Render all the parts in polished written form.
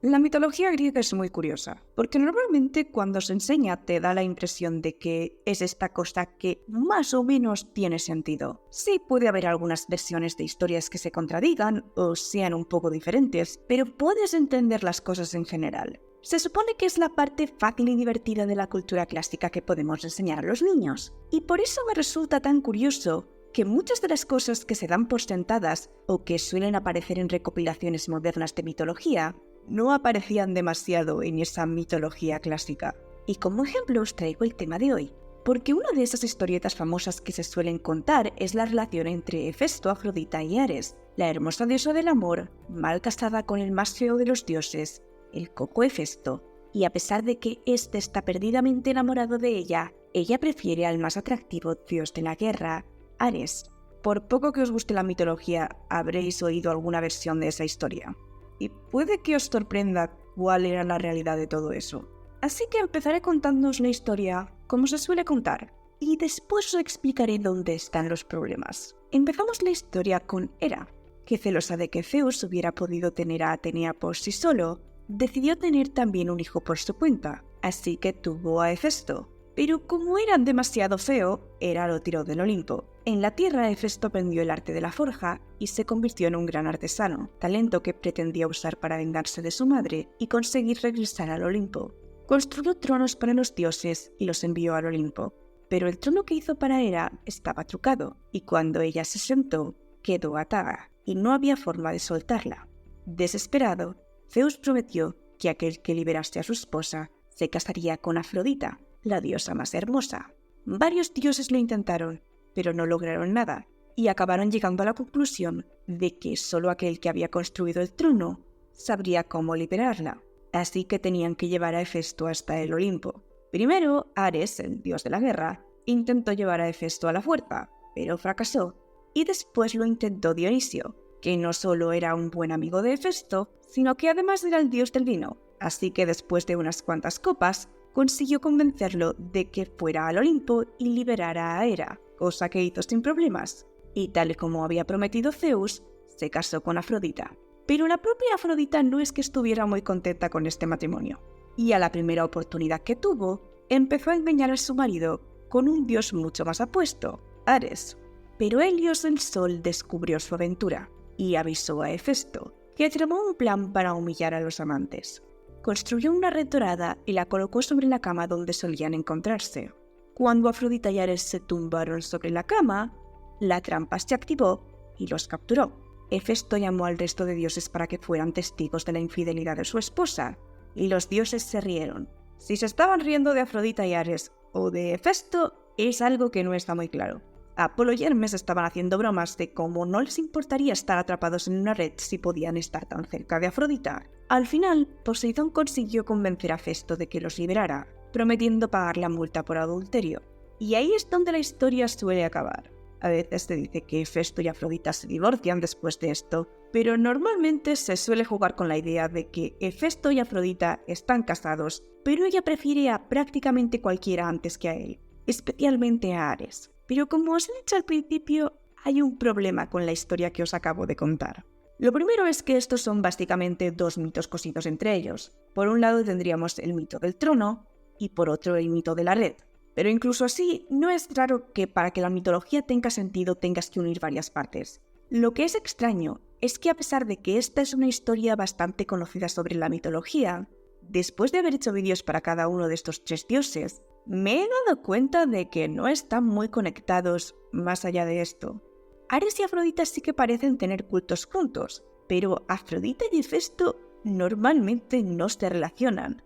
La mitología griega es muy curiosa, porque normalmente cuando se enseña te da la impresión de que es esta cosa que más o menos tiene sentido. Sí puede haber algunas versiones de historias que se contradigan o sean un poco diferentes, pero puedes entender las cosas en general. Se supone que es la parte fácil y divertida de la cultura clásica que podemos enseñar a los niños, y por eso me resulta tan curioso que muchas de las cosas que se dan por sentadas o que suelen aparecer en recopilaciones modernas de mitología no aparecían demasiado en esa mitología clásica. Y como ejemplo os traigo el tema de hoy, porque una de esas historietas famosas que se suelen contar es la relación entre Hefesto, Afrodita y Ares, la hermosa diosa del amor, mal casada con el más feo de los dioses, el coco Hefesto, y a pesar de que éste está perdidamente enamorado de ella prefiere al más atractivo dios de la guerra, Ares. Por poco que os guste la mitología, habréis oído alguna versión de esa historia. Y puede que os sorprenda cuál era la realidad de todo eso. Así que empezaré contándoos la historia como se suele contar, y después os explicaré dónde están los problemas. Empezamos la historia con Hera, que celosa de que Zeus hubiera podido tener a Atenea por sí solo, decidió tener también un hijo por su cuenta, así que tuvo a Hefesto. Pero como era demasiado feo, Hera lo tiró del Olimpo. En la tierra, Hefesto aprendió el arte de la forja y se convirtió en un gran artesano, talento que pretendía usar para vengarse de su madre y conseguir regresar al Olimpo. Construyó tronos para los dioses y los envió al Olimpo, pero el trono que hizo para Hera estaba trucado y cuando ella se sentó, quedó atada y no había forma de soltarla. Desesperado, Zeus prometió que aquel que liberase a su esposa se casaría con Afrodita, la diosa más hermosa. Varios dioses lo intentaron, pero no lograron nada, y acabaron llegando a la conclusión de que solo aquel que había construido el trono sabría cómo liberarla, así que tenían que llevar a Hefesto hasta el Olimpo. Primero, Ares, el dios de la guerra, intentó llevar a Hefesto a la fuerza, pero fracasó, y después lo intentó Dionisio, que no solo era un buen amigo de Hefesto, sino que además era el dios del vino, así que después de unas cuantas copas, consiguió convencerlo de que fuera al Olimpo y liberara a Hera, cosa que hizo sin problemas, y tal como había prometido Zeus, se casó con Afrodita. Pero la propia Afrodita no es que estuviera muy contenta con este matrimonio, y a la primera oportunidad que tuvo, empezó a engañar a su marido con un dios mucho más apuesto, Ares. Pero Helios el Sol descubrió su aventura, y avisó a Hefesto, que tramó un plan para humillar a los amantes. Construyó una red dorada y la colocó sobre la cama donde solían encontrarse. Cuando Afrodita y Ares se tumbaron sobre la cama, la trampa se activó y los capturó. Hefesto llamó al resto de dioses para que fueran testigos de la infidelidad de su esposa, y los dioses se rieron. Si se estaban riendo de Afrodita y Ares o de Hefesto, es algo que no está muy claro. Apolo y Hermes estaban haciendo bromas de cómo no les importaría estar atrapados en una red si podían estar tan cerca de Afrodita. Al final, Poseidón consiguió convencer a Hefesto de que los liberara, prometiendo pagar la multa por adulterio. Y ahí es donde la historia suele acabar. A veces se dice que Hefesto y Afrodita se divorcian después de esto, pero normalmente se suele jugar con la idea de que Hefesto y Afrodita están casados, pero ella prefiere a prácticamente cualquiera antes que a él, especialmente a Ares. Pero como os he dicho al principio, hay un problema con la historia que os acabo de contar. Lo primero es que estos son básicamente dos mitos cosidos entre ellos. Por un lado tendríamos el mito del trono y por otro el mito de la red. Pero incluso así, no es raro que para que la mitología tenga sentido tengas que unir varias partes. Lo que es extraño es que a pesar de que esta es una historia bastante conocida sobre la mitología, después de haber hecho vídeos para cada uno de estos tres dioses, me he dado cuenta de que no están muy conectados más allá de esto. Ares y Afrodita sí que parecen tener cultos juntos, pero Afrodita y Hefesto normalmente no se relacionan,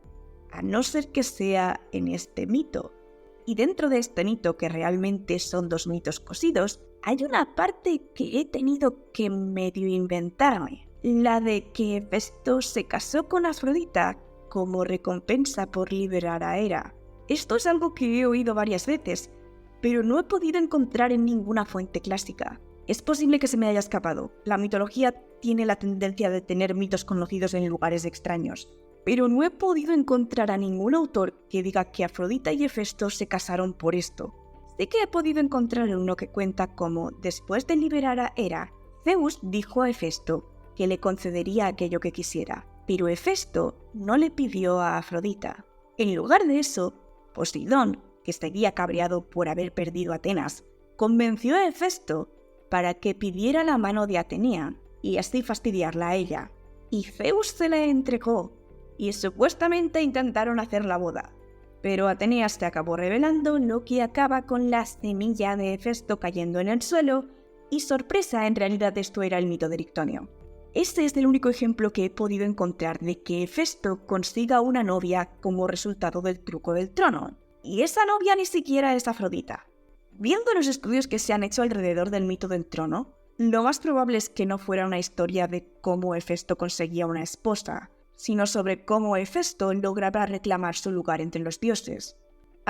a no ser que sea en este mito. Y dentro de este mito, que realmente son dos mitos cosidos, hay una parte que he tenido que medio inventarme, la de que Hefesto se casó con Afrodita como recompensa por liberar a Hera. Esto es algo que he oído varias veces, pero no he podido encontrar en ninguna fuente clásica. Es posible que se me haya escapado. La mitología tiene la tendencia de tener mitos conocidos en lugares extraños, pero no he podido encontrar a ningún autor que diga que Afrodita y Hefesto se casaron por esto. Sí que he podido encontrar uno que cuenta cómo, después de liberar a Hera, Zeus dijo a Hefesto que le concedería aquello que quisiera, Pero Hefesto no le pidió a Afrodita. En lugar de eso, Poseidón, que seguía cabreado por haber perdido Atenas, convenció a Hefesto para que pidiera la mano de Atenea y así fastidiarla a ella. Y Zeus se la entregó y supuestamente intentaron hacer la boda. Pero Atenea se acabó revelando, lo que acaba con la semilla de Hefesto cayendo en el suelo y sorpresa, en realidad esto era el mito de Erictonio. Este es el único ejemplo que he podido encontrar de que Hefesto consiga una novia como resultado del truco del trono. Y esa novia ni siquiera es Afrodita. Viendo los estudios que se han hecho alrededor del mito del trono, lo más probable es que no fuera una historia de cómo Hefesto conseguía una esposa, sino sobre cómo Hefesto lograba reclamar su lugar entre los dioses.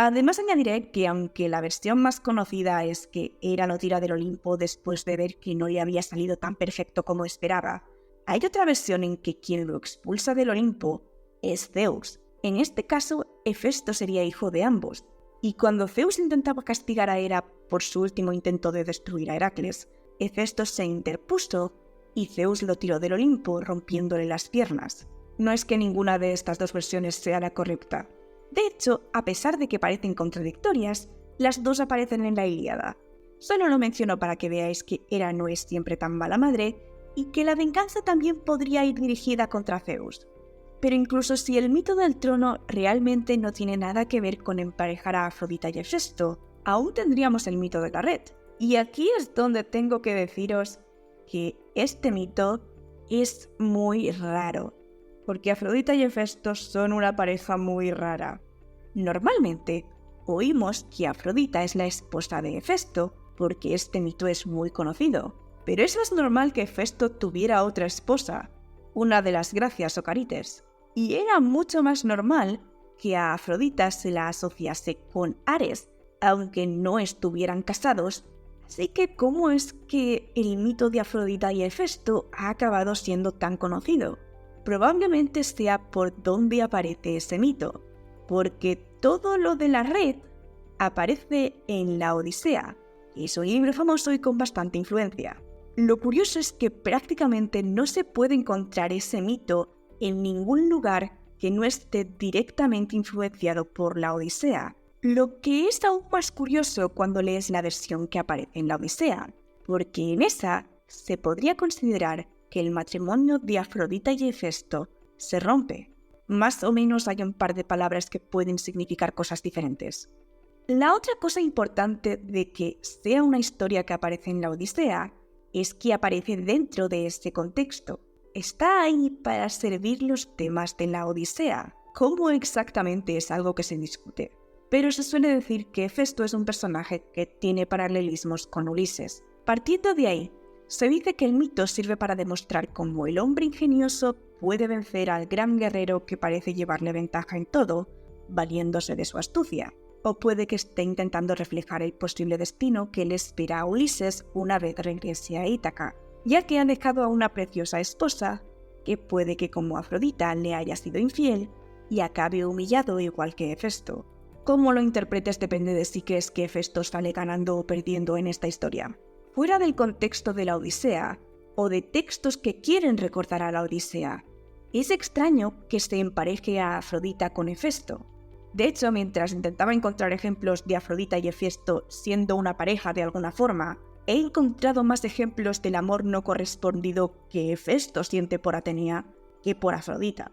Además añadiré que aunque la versión más conocida es que Hera lo tira del Olimpo después de ver que no le había salido tan perfecto como esperaba, hay otra versión en que quien lo expulsa del Olimpo es Zeus. En este caso, Hefesto sería hijo de ambos, y cuando Zeus intentaba castigar a Hera por su último intento de destruir a Heracles, Hefesto se interpuso y Zeus lo tiró del Olimpo rompiéndole las piernas. No es que ninguna de estas dos versiones sea la correcta. De hecho, a pesar de que parecen contradictorias, las dos aparecen en la Ilíada. Solo lo menciono para que veáis que Hera no es siempre tan mala madre y que la venganza también podría ir dirigida contra Zeus. Pero incluso si el mito del trono realmente no tiene nada que ver con emparejar a Afrodita y Hefesto, aún tendríamos el mito de la red. Y aquí es donde tengo que deciros que este mito es muy raro, porque Afrodita y Hefesto son una pareja muy rara. Normalmente, oímos que Afrodita es la esposa de Hefesto, porque este mito es muy conocido, pero es más normal que Hefesto tuviera otra esposa, una de las Gracias o Carites, y era mucho más normal que a Afrodita se la asociase con Ares, aunque no estuvieran casados. Así que, ¿cómo es que el mito de Afrodita y Hefesto ha acabado siendo tan conocido? Probablemente sea por dónde aparece ese mito, porque todo lo de la red aparece en la Odisea, que es un libro famoso y con bastante influencia. Lo curioso es que prácticamente no se puede encontrar ese mito en ningún lugar que no esté directamente influenciado por la Odisea, lo que es aún más curioso cuando lees la versión que aparece en la Odisea, porque en esa se podría considerar que el matrimonio de Afrodita y Hefesto se rompe. Más o menos hay un par de palabras que pueden significar cosas diferentes. La otra cosa importante de que sea una historia que aparece en la Odisea es que aparece dentro de ese contexto. Está ahí para servir los temas de la Odisea. ¿Cómo exactamente es algo que se discute? Pero se suele decir que Hefesto es un personaje que tiene paralelismos con Ulises. Partiendo de ahí, se dice que el mito sirve para demostrar cómo el hombre ingenioso puede vencer al gran guerrero que parece llevarle ventaja en todo, valiéndose de su astucia. O puede que esté intentando reflejar el posible destino que le espera a Ulises una vez regrese a Ítaca, ya que ha dejado a una preciosa esposa que puede que como Afrodita le haya sido infiel y acabe humillado igual que Hefesto. Cómo lo interpretes depende de si crees que Hefesto sale ganando o perdiendo en esta historia. Fuera del contexto de la Odisea, o de textos que quieren recordar a la Odisea, es extraño que se empareje a Afrodita con Hefesto. De hecho, mientras intentaba encontrar ejemplos de Afrodita y Hefesto siendo una pareja de alguna forma, he encontrado más ejemplos del amor no correspondido que Hefesto siente por Atenea que por Afrodita.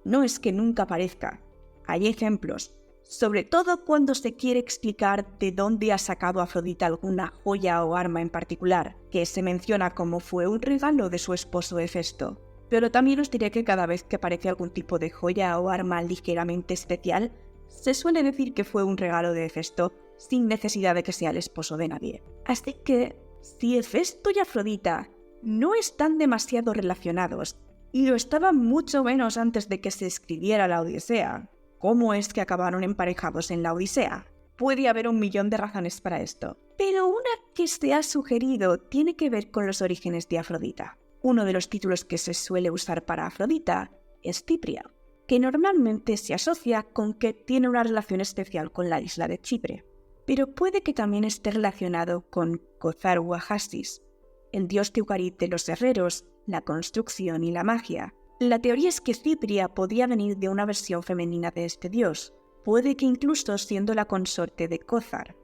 No es que nunca aparezca, hay ejemplos, sobre todo cuando se quiere explicar de dónde ha sacado Afrodita alguna joya o arma en particular, que se menciona como fue un regalo de su esposo Hefesto. Pero también os diré que cada vez que aparece algún tipo de joya o arma ligeramente especial, se suele decir que fue un regalo de Hefesto sin necesidad de que sea el esposo de nadie. Así que, si Hefesto y Afrodita no están demasiado relacionados, y lo estaban mucho menos antes de que se escribiera la Odisea, ¿cómo es que acabaron emparejados en la Odisea? Puede haber un millón de razones para esto, pero una que se ha sugerido tiene que ver con los orígenes de Afrodita. Uno de los títulos que se suele usar para Afrodita es Cipria, que normalmente se asocia con que tiene una relación especial con la isla de Chipre, pero puede que también esté relacionado con Cozar o Ajasis, el dios Teucarit de los herreros, la construcción y la magia, La teoría es que Cipria podía venir de una versión femenina de este dios, puede que incluso siendo la consorte de Cózar,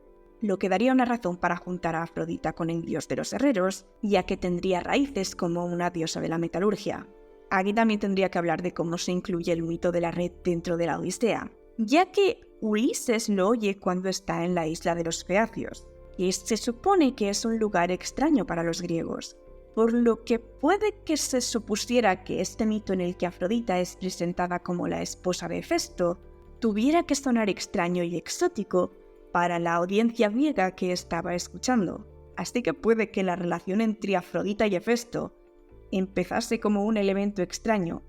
lo que daría una razón para juntar a Afrodita con el dios de los herreros, ya que tendría raíces como una diosa de la metalurgia. Aquí también tendría que hablar de cómo se incluye el mito de la red dentro de la Odisea, ya que Ulises lo oye cuando está en la isla de los Feacios, y se supone que es un lugar extraño para los griegos, por lo que puede que se supusiera que este mito en el que Afrodita es presentada como la esposa de Hefesto tuviera que sonar extraño y exótico para la audiencia griega que estaba escuchando. Así que puede que la relación entre Afrodita y Hefesto empezase como un elemento extraño,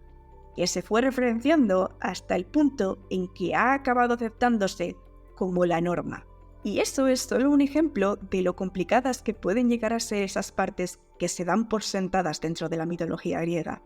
que se fue referenciando hasta el punto en que ha acabado aceptándose como la norma. Y eso es solo un ejemplo de lo complicadas que pueden llegar a ser esas partes que se dan por sentadas dentro de la mitología griega.